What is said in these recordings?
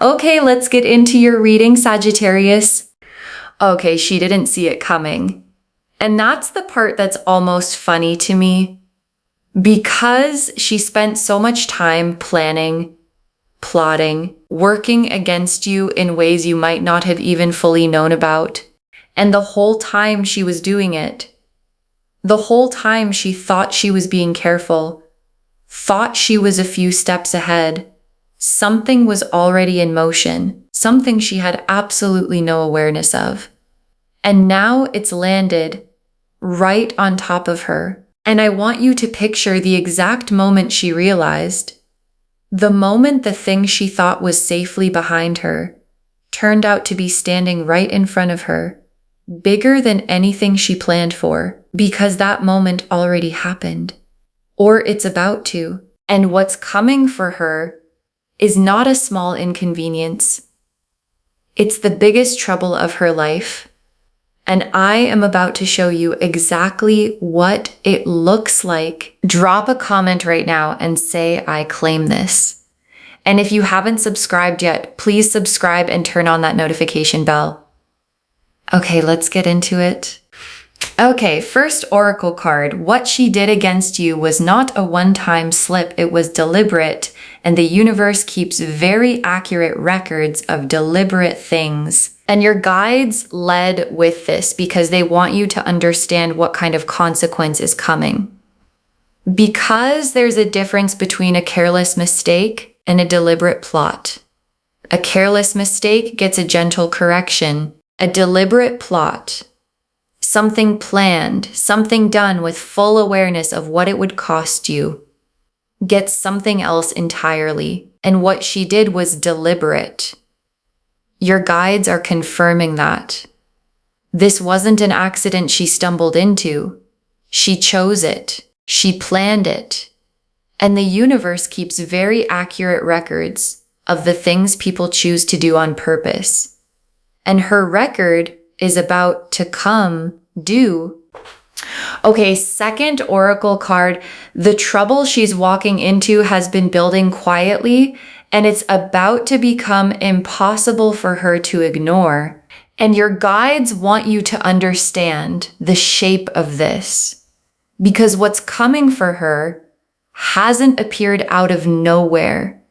Okay, let's get into your reading, Sagittarius. Okay, she didn't see it coming. And that's the part that's almost funny to me. Because she spent so much time planning, plotting, working against you in ways you might not have even fully known about. And the whole time she was doing it, the whole time she thought she was being careful, thought she was a few steps ahead, something was already in motion, something she had absolutely no awareness of. And now it's landed right on top of her. And I want you to picture the exact moment she realized. The moment the thing she thought was safely behind her turned out to be standing right in front of her, bigger than anything she planned for, because that moment already happened. Or it's about to. And what's coming for her is not a small inconvenience. It's the biggest trouble of her life. And I am about to show you exactly what it looks like. Drop a comment right now and say, I claim this. And if you haven't subscribed yet, please subscribe and turn on that notification bell. Okay, let's get into it. Okay, first oracle card. What she did against you was not a one-time slip, it was deliberate, and the universe keeps very accurate records of deliberate things. And your guides led with this because they want you to understand what kind of consequence is coming. Because there's a difference between a careless mistake and a deliberate plot. A careless mistake gets a gentle correction. A deliberate plot, something planned, something done with full awareness of what it would cost you, gets something else entirely. And what she did was deliberate. Your guides are confirming that. This wasn't an accident she stumbled into. She chose it. She planned it. And the universe keeps very accurate records of the things people choose to do on purpose. And her record is about to come due. Okay, second oracle card. The trouble she's walking into has been building quietly, and it's about to become impossible for her to ignore. And your guides want you to understand the shape of this, because what's coming for her hasn't appeared out of nowhere.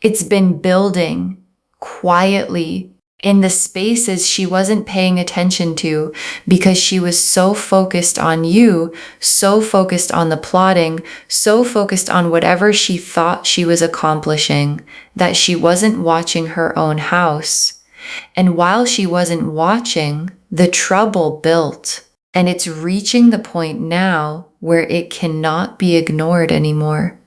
It's been building quietly in the spaces she wasn't paying attention to because she was so focused on you, so focused on the plotting, so focused on whatever she thought she was accomplishing, that she wasn't watching her own house. And while she wasn't watching, the trouble built. And it's reaching the point now where it cannot be ignored anymore,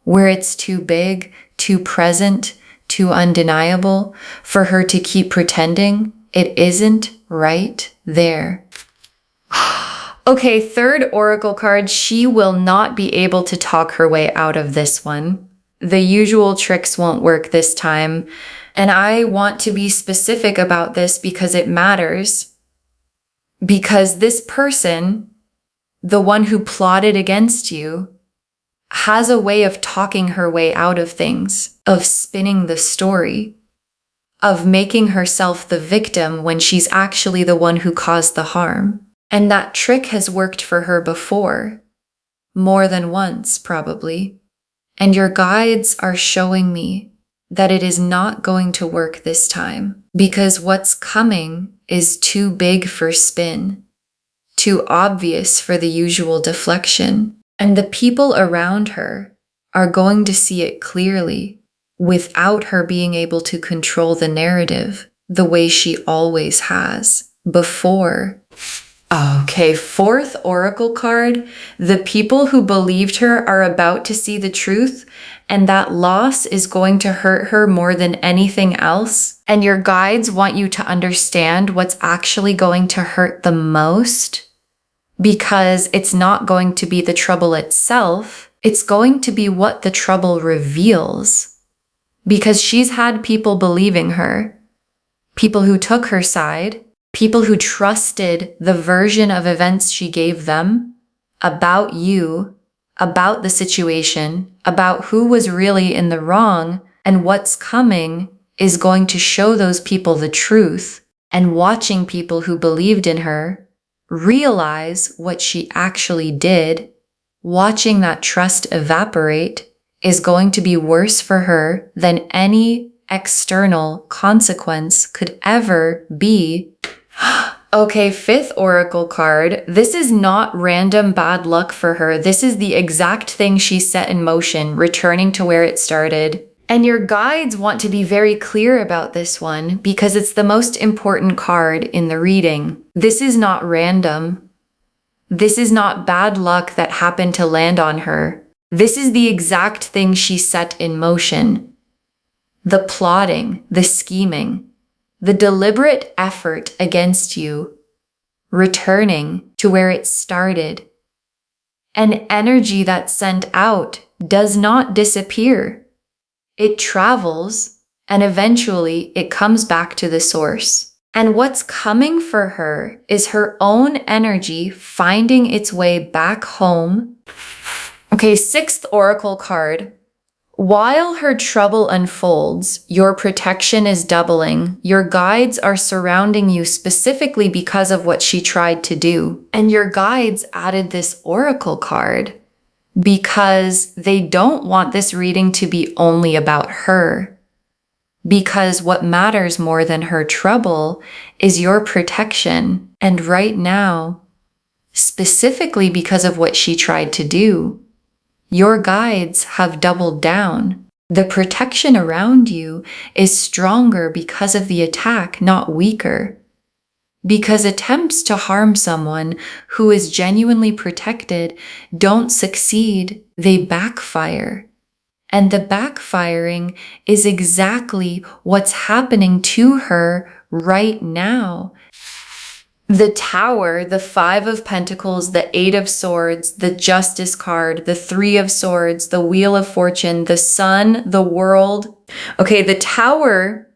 where it's too big, too present, too undeniable for her to keep pretending it isn't right there. Okay, third oracle card. She will not be able to talk her way out of this one. The usual tricks won't work this time. And I want to be specific about this because it matters. Because this person, the one who plotted against you, has a way of talking her way out of things, of spinning the story, of making herself the victim when she's actually the one who caused the harm. And that trick has worked for her before, more than once probably. And your guides are showing me that it is not going to work this time, because what's coming is too big for spin, too obvious for the usual deflection. And the people around her are going to see it clearly without her being able to control the narrative the way she always has before. Okay, fourth oracle card. The people who believed her are about to see the truth, and that loss is going to hurt her more than anything else. And your guides want you to understand what's actually going to hurt the most. Because it's not going to be the trouble itself, it's going to be what the trouble reveals. Because she's had people believing her, people who took her side, people who trusted the version of events she gave them about you, about the situation, about who was really in the wrong, and what's coming is going to show those people the truth, and watching people who believed in her realize what she actually did, watching that trust evaporate, is going to be worse for her than any external consequence could ever be. Okay, fifth oracle card. This is not random bad luck for her. This is the exact thing she set in motion, returning to where it started. And your guides want to be very clear about this one because it's the most important card in the reading. This is not random. This is not bad luck that happened to land on her. This is the exact thing she set in motion. The plotting, the scheming, the deliberate effort against you, returning to where it started. An energy that's sent out does not disappear. It travels, and eventually it comes back to the source. And what's coming for her is her own energy finding its way back home. Okay, sixth oracle card. While her trouble unfolds, your protection is doubling. Your guides are surrounding you specifically because of what she tried to do. And your guides added this oracle card because they don't want this reading to be only about her. Because what matters more than her trouble is your protection. And right now, specifically because of what she tried to do, your guides have doubled down. The protection around you is stronger because of the attack, not weaker. Because attempts to harm someone who is genuinely protected don't succeed, they backfire. And the backfiring is exactly what's happening to her right now. The Tower, the Five of Pentacles, the Eight of Swords, the Justice card, the Three of Swords, the Wheel of Fortune, the Sun, the World. Okay, the Tower,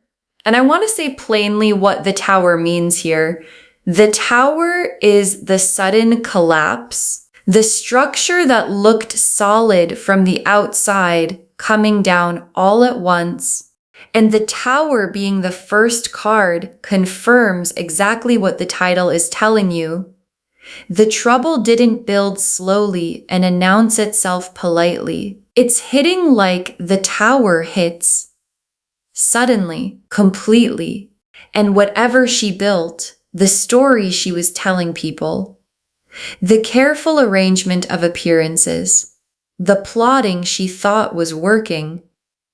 and I want to say plainly what the Tower means here. The Tower is the sudden collapse, the structure that looked solid from the outside coming down all at once. And the Tower being the first card confirms exactly what the title is telling you. The trouble didn't build slowly and announce itself politely. It's hitting like the Tower hits. Suddenly, completely. And whatever she built, the story she was telling people, the careful arrangement of appearances, the plotting she thought was working,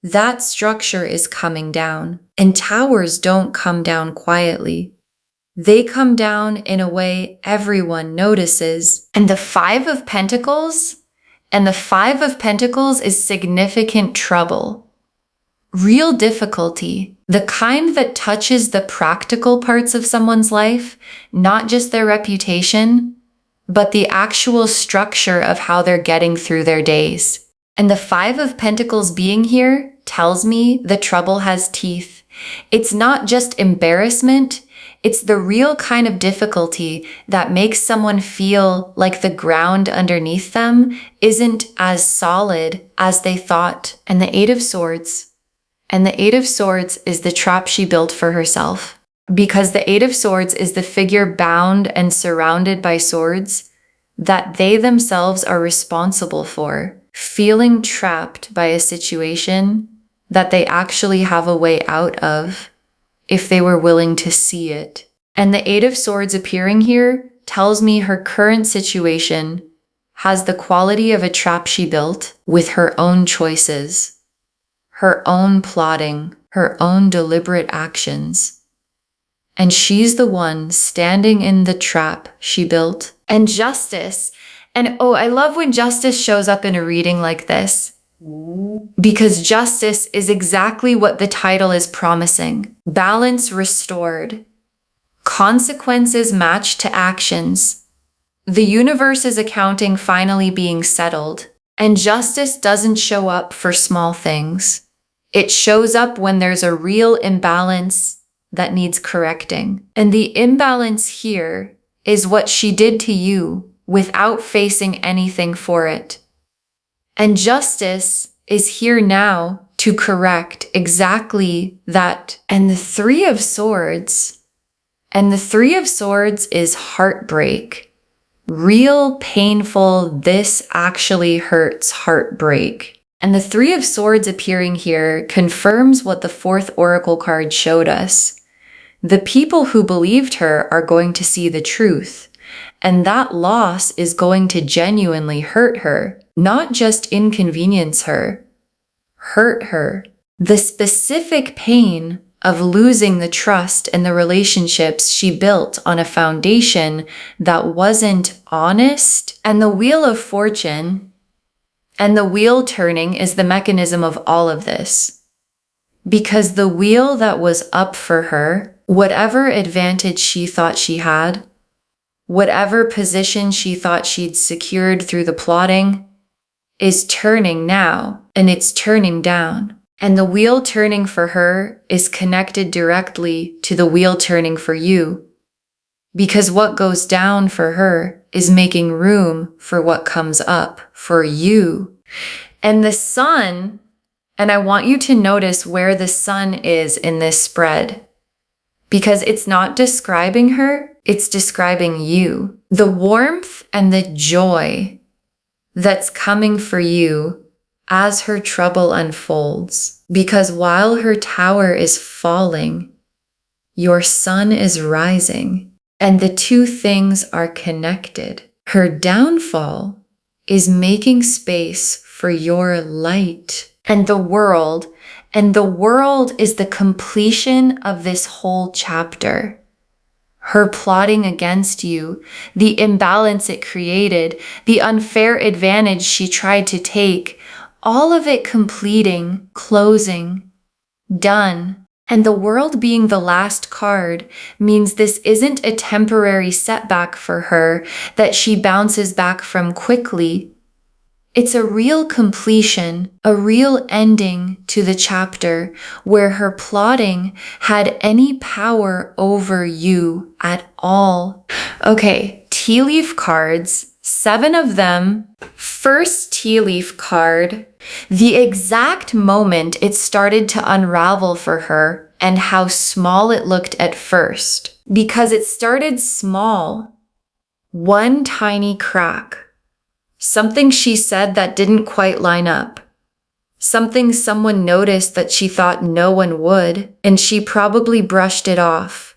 that structure is coming down. And towers don't come down quietly. They come down in a way everyone notices. And the Five of Pentacles? And the Five of Pentacles is significant trouble. Real difficulty. The kind that touches the practical parts of someone's life, not just their reputation, but the actual structure of how they're getting through their days. And the Five of Pentacles being here tells me the trouble has teeth. It's not just embarrassment, it's the real kind of difficulty that makes someone feel like the ground underneath them isn't as solid as they thought. And the Eight of Swords. And the Eight of Swords is the trap she built for herself. Because the Eight of Swords is the figure bound and surrounded by swords that they themselves are responsible for, feeling trapped by a situation that they actually have a way out of if they were willing to see it. And the Eight of Swords appearing here tells me her current situation has the quality of a trap she built with her own choices, her own plotting, her own deliberate actions. And she's the one standing in the trap she built. And Justice. And oh, I love when Justice shows up in a reading like this. Because Justice is exactly what the title is promising. Balance restored. Consequences matched to actions. The universe's accounting finally being settled. And justice doesn't show up for small things. It shows up when there's a real imbalance that needs correcting. And the imbalance here is what she did to you without facing anything for it. And justice is here now to correct exactly that. And the Three of Swords, is heartbreak. Real painful, this actually hurts heartbreak. And the Three of Swords appearing here confirms what the fourth oracle card showed us. The people who believed her are going to see the truth, and that loss is going to genuinely hurt her, not just inconvenience her, hurt her. The specific pain of losing the trust and the relationships she built on a foundation that wasn't honest. And the Wheel of Fortune and the wheel turning is the mechanism of all of this. Because the wheel that was up for her, whatever advantage she thought she had, whatever position she thought she'd secured through the plotting, is turning now, and it's turning down. And the wheel turning for her is connected directly to the wheel turning for you. Because what goes down for her is making room for what comes up for you. And the sun, and I want you to notice where the sun is in this spread. Because it's not describing her, it's describing you. The warmth and the joy that's coming for you as her trouble unfolds. Because while her tower is falling, your sun is rising, and the two things are connected. Her downfall is making space for your light. And the world is the completion of this whole chapter. Her plotting against you, the imbalance it created, the unfair advantage she tried to take, all of it completing, closing, done. And the world being the last card means this isn't a temporary setback for her that she bounces back from quickly. It's a real completion, a real ending to the chapter where her plotting had any power over you at all. Okay, tea leaf cards. 7 of them. First tea leaf card, the exact moment it started to unravel for her and how small it looked at first. Because it started small. One tiny crack. Something she said that didn't quite line up. Something someone noticed that she thought no one would, and she probably brushed it off.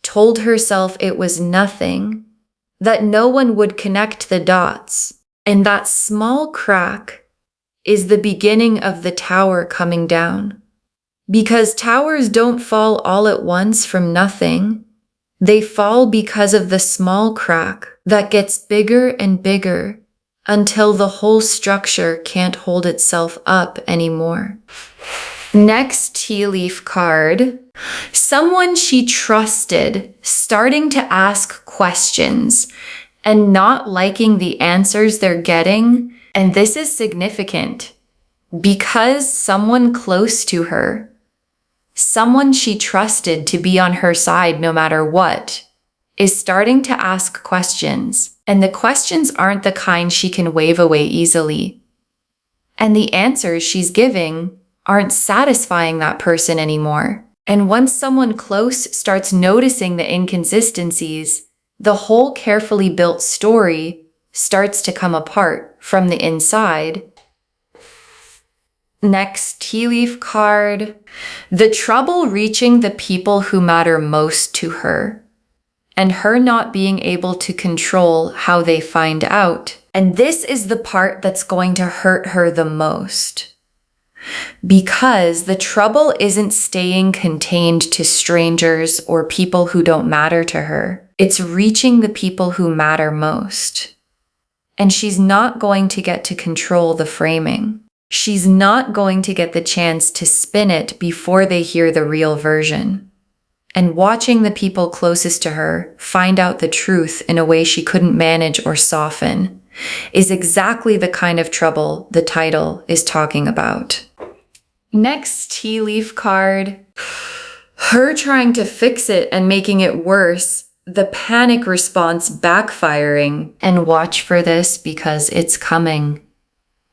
Told herself it was nothing. That no one would connect the dots. And that small crack is the beginning of the tower coming down. Because towers don't fall all at once from nothing. They fall because of the small crack that gets bigger and bigger until the whole structure can't hold itself up anymore. Next tea leaf card, someone she trusted starting to ask questions and not liking the answers they're getting. And this is significant because someone close to her, someone she trusted to be on her side no matter what, is starting to ask questions. And the questions aren't the kind she can wave away easily. And the answers she's giving aren't satisfying that person anymore. And once someone close starts noticing the inconsistencies, the whole carefully built story starts to come apart from the inside. Next tea leaf card, the trouble reaching the people who matter most to her, and her not being able to control how they find out. And this is the part that's going to hurt her the most. Because the trouble isn't staying contained to strangers or people who don't matter to her. It's reaching the people who matter most. And she's not going to get to control the framing. She's not going to get the chance to spin it before they hear the real version. And watching the people closest to her find out the truth in a way she couldn't manage or soften is exactly the kind of trouble the title is talking about. Next tea leaf card, her trying to fix it and making it worse, the panic response backfiring. And watch for this because it's coming.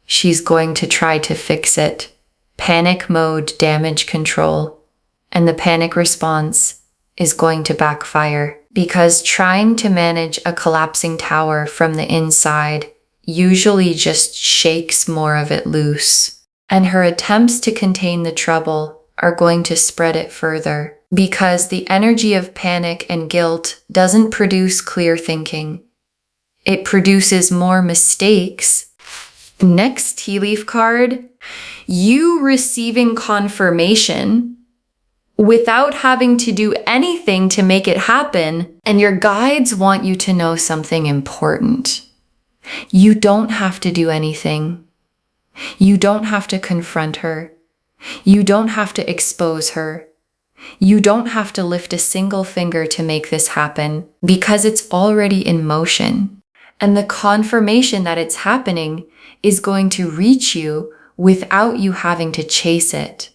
She's going to try to fix it panic mode damage control, and the panic response is going to backfire because trying to manage a collapsing tower from the inside usually just shakes more of it loose. And her attempts to contain the trouble are going to spread it further because the energy of panic and guilt doesn't produce clear thinking. It produces more mistakes. Next tea leaf card, you receiving confirmation without having to do anything to make it happen, and your guides want you to know something important. You don't have to do anything. You don't have to confront her. You don't have to expose her. You don't have to lift a single finger to make this happen because it's already in motion. And the confirmation that it's happening is going to reach you without you having to chase it.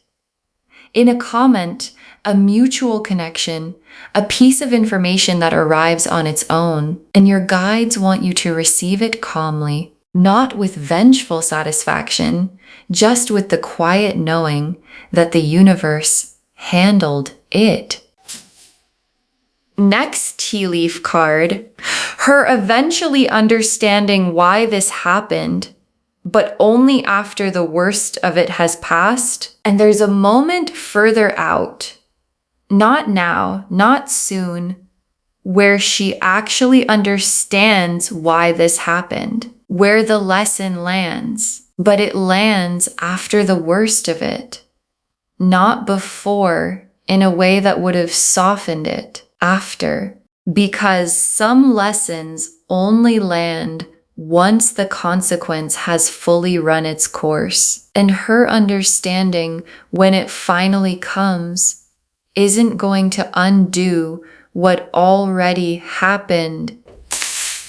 In a comment, a mutual connection, a piece of information that arrives on its own, and your guides want you to receive it calmly, not with vengeful satisfaction, just with the quiet knowing that the universe handled it. Next tea leaf card, her eventually understanding why this happened, but only after the worst of it has passed. And there's a moment further out, not now, not soon, where she actually understands why this happened, where the lesson lands, but it lands after the worst of it, not before, in a way that would have softened it after, because some lessons only land once the consequence has fully run its course. And her understanding, when it finally comes, isn't going to undo what already happened.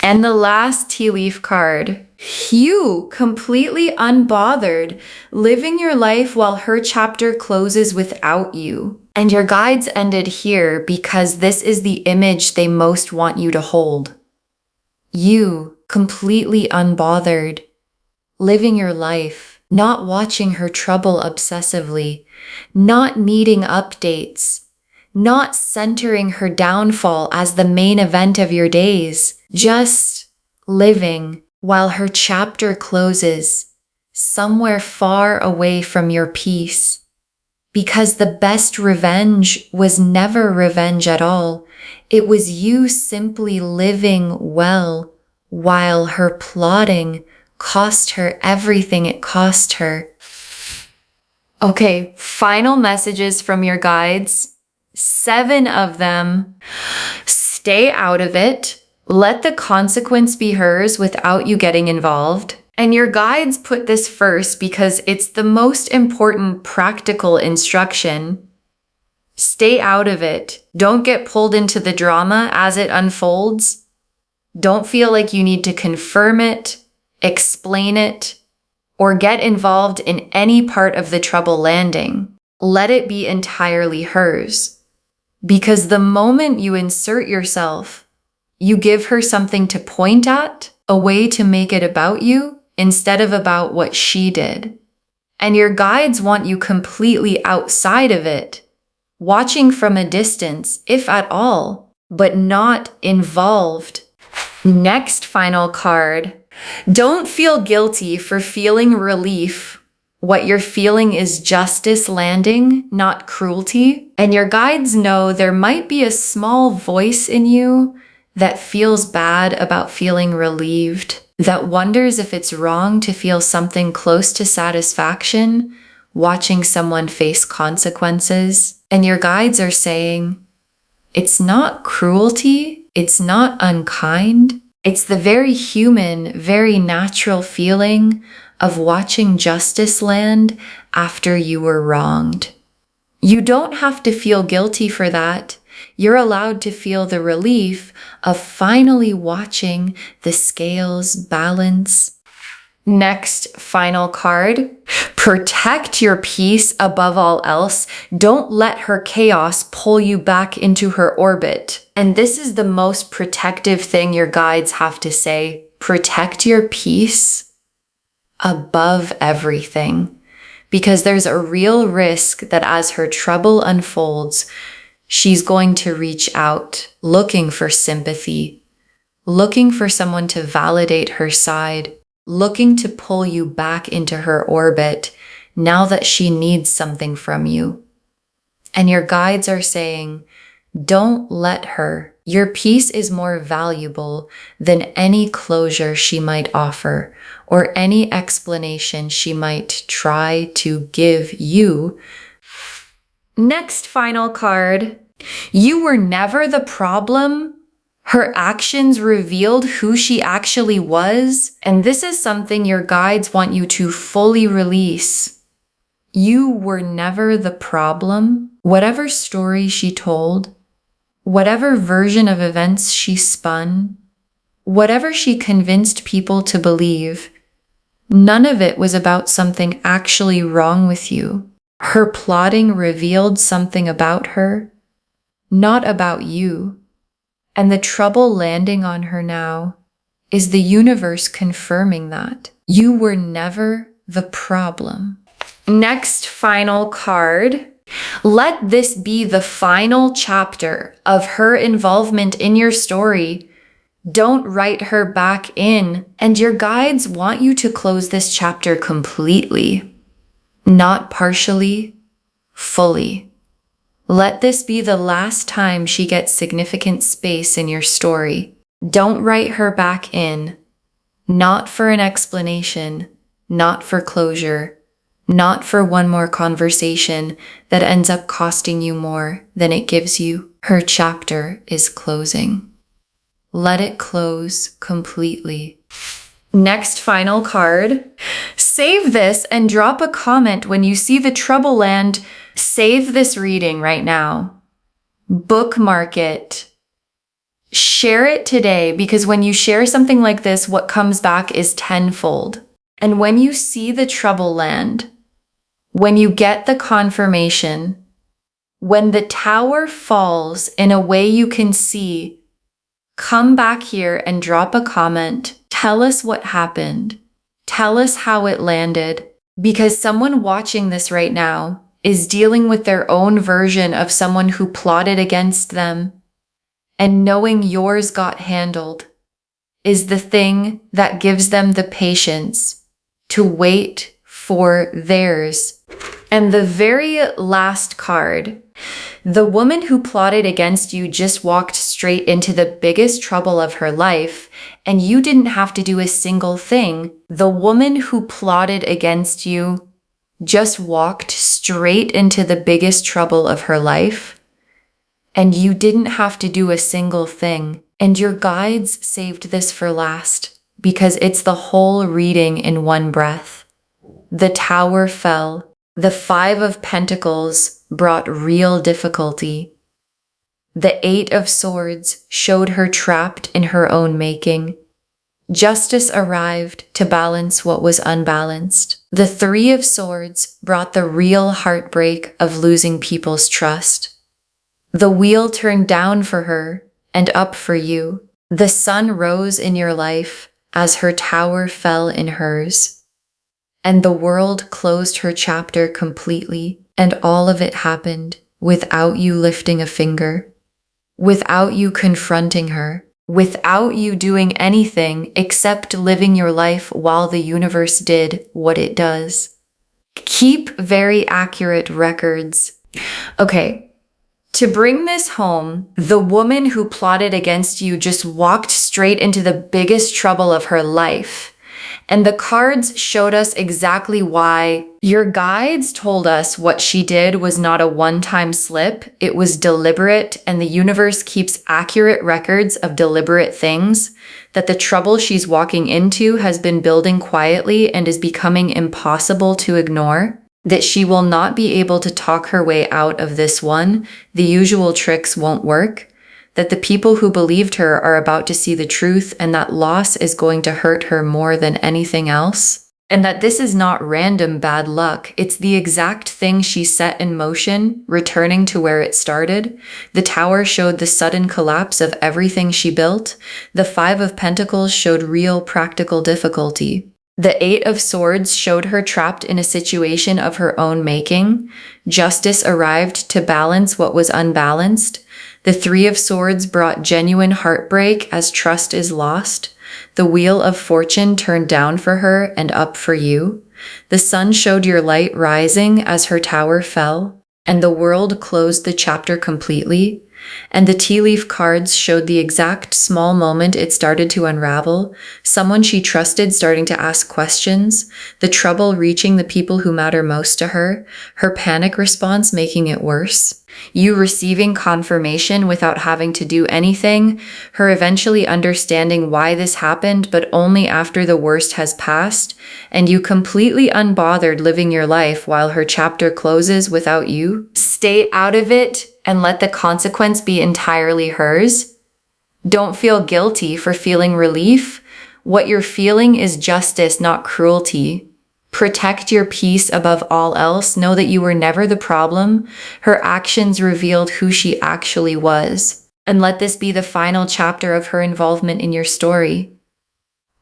And the last tea leaf card, you completely unbothered, living your life while her chapter closes without you. And your guides ended here because this is the image they most want you to hold. You completely unbothered, living your life, not watching her trouble obsessively, not needing updates, not centering her downfall as the main event of your days, just living while her chapter closes, somewhere far away from your peace. Because the best revenge was never revenge at all. It was you simply living well while her plotting cost her everything it cost her. Okay, final messages from your guides. 7 of them. Stay out of it. Let the consequence be hers without you getting involved. And your guides put this first because it's the most important practical instruction. Stay out of it. Don't get pulled into the drama as it unfolds. Don't feel like you need to confirm it, explain it, or get involved in any part of the trouble landing. Let it be entirely hers. Because the moment you insert yourself, you give her something to point at, a way to make it about you, instead of about what she did. And your guides want you completely outside of it, watching from a distance, if at all, but not involved. Next final card. Don't feel guilty for feeling relief. What you're feeling is justice landing, not cruelty. And your guides know there might be a small voice in you that feels bad about feeling relieved, that wonders if it's wrong to feel something close to satisfaction, watching someone face consequences. And your guides are saying, it's not cruelty, it's not unkind, it's the very human, very natural feeling of watching justice land after you were wronged. You don't have to feel guilty for that. You're allowed to feel the relief of finally watching the scales balance. Next, final card. Protect your peace above all else. Don't let her chaos pull you back into her orbit. And this is the most protective thing your guides have to say. Protect your peace above everything. because there's a real risk that as her trouble unfolds, she's going to reach out looking for sympathy, looking for someone to validate her side, looking to pull you back into her orbit now that she needs something from you. And your guides are saying, don't let her. Your peace is more valuable than any closure she might offer or any explanation she might try to give you. Next final card. You were never the problem. Her actions revealed who she actually was. And this is something your guides want you to fully release. You were never the problem. Whatever story she told, whatever version of events she spun, whatever she convinced people to believe, none of it was about something actually wrong with you. Her plotting revealed something about her, not about you. And the trouble landing on her now is the universe confirming that. You were never the problem. Next final card. Let this be the final chapter of her involvement in your story. Don't write her back in. And your guides want you to close this chapter completely, not partially, fully. Let this be the last time she gets significant space in your story. Don't write her back in, not for an explanation, not for closure, not for one more conversation that ends up costing you more than it gives you. Her chapter is closing. Let it close completely. Next final card. Save this and drop a comment when you see the trouble land. Save this reading right now. Bookmark it. Share it today, because when you share something like this, what comes back is tenfold. And when you see the trouble land, when you get the confirmation, when the tower falls in a way you can see, come back here and drop a comment. Tell us what happened. Tell us how it landed, because someone watching this right now is dealing with their own version of someone who plotted against them. And knowing yours got handled is the thing that gives them the patience to wait for theirs. And the very last card, the woman who plotted against you just walked straight into the biggest trouble of her life, and you didn't have to do a single thing. The woman who plotted against you just walked straight into the biggest trouble of her life, and you didn't have to do a single thing. And your guides saved this for last, because it's the whole reading in one breath. The tower fell. The 5 of Pentacles brought real difficulty. The 8 of Swords showed her trapped in her own making. Justice arrived to balance what was unbalanced. The 3 of Swords brought the real heartbreak of losing people's trust. The wheel turned down for her and up for you. The sun rose in your life as her tower fell in hers. And the world closed her chapter completely, and all of it happened without you lifting a finger, without you confronting her, without you doing anything except living your life while the universe did what it does. Keep very accurate records. Okay, to bring this home, the woman who plotted against you just walked straight into the biggest trouble of her life. And the cards showed us exactly why. Your guides told us what she did was not a one-time slip. It was deliberate, and the universe keeps accurate records of deliberate things, that the trouble she's walking into has been building quietly and is becoming impossible to ignore, that she will not be able to talk her way out of this one. The usual tricks won't work. That the people who believed her are about to see the truth, and that loss is going to hurt her more than anything else. And that this is not random bad luck. It's the exact thing she set in motion, returning to where it started. The tower showed the sudden collapse of everything she built. The 5 of Pentacles showed real practical difficulty. The Eight of Swords showed her trapped in a situation of her own making. Justice arrived to balance what was unbalanced. The Three of Swords brought genuine heartbreak as trust is lost. The Wheel of Fortune turned down for her and up for you. The sun showed your light rising as her tower fell, and the world closed the chapter completely. And the tea leaf cards showed the exact small moment it started to unravel, someone she trusted starting to ask questions, the trouble reaching the people who matter most to her, her panic response making it worse, you receiving confirmation without having to do anything, her eventually understanding why this happened but only after the worst has passed, and you completely unbothered living your life while her chapter closes without you. Stay out of it and let the consequence be entirely hers. Don't feel guilty for feeling relief. What you're feeling is justice, not cruelty. Protect your peace above all else. Know that you were never the problem. Her actions revealed who she actually was. And let this be the final chapter of her involvement in your story.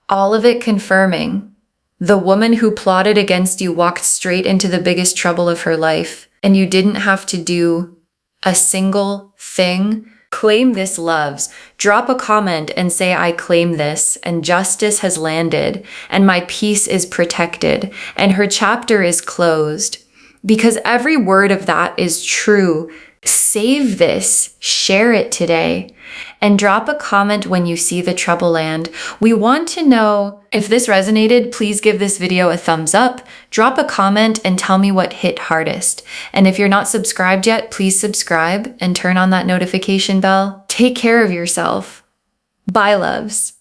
All of it confirming. The woman who plotted against you walked straight into the biggest trouble of her life, and you didn't have to do a single thing. Claim this, loves. Drop a comment and say, I claim this, and justice has landed, and my peace is protected, and her chapter is closed. Because every word of that is true. Save this, share it today, and drop a comment when you see the trouble land. We want to know if this resonated. Please give this video a thumbs up, drop a comment, and tell me what hit hardest. And if you're not subscribed yet, please subscribe and turn on that notification bell. Take care of yourself. Bye, loves.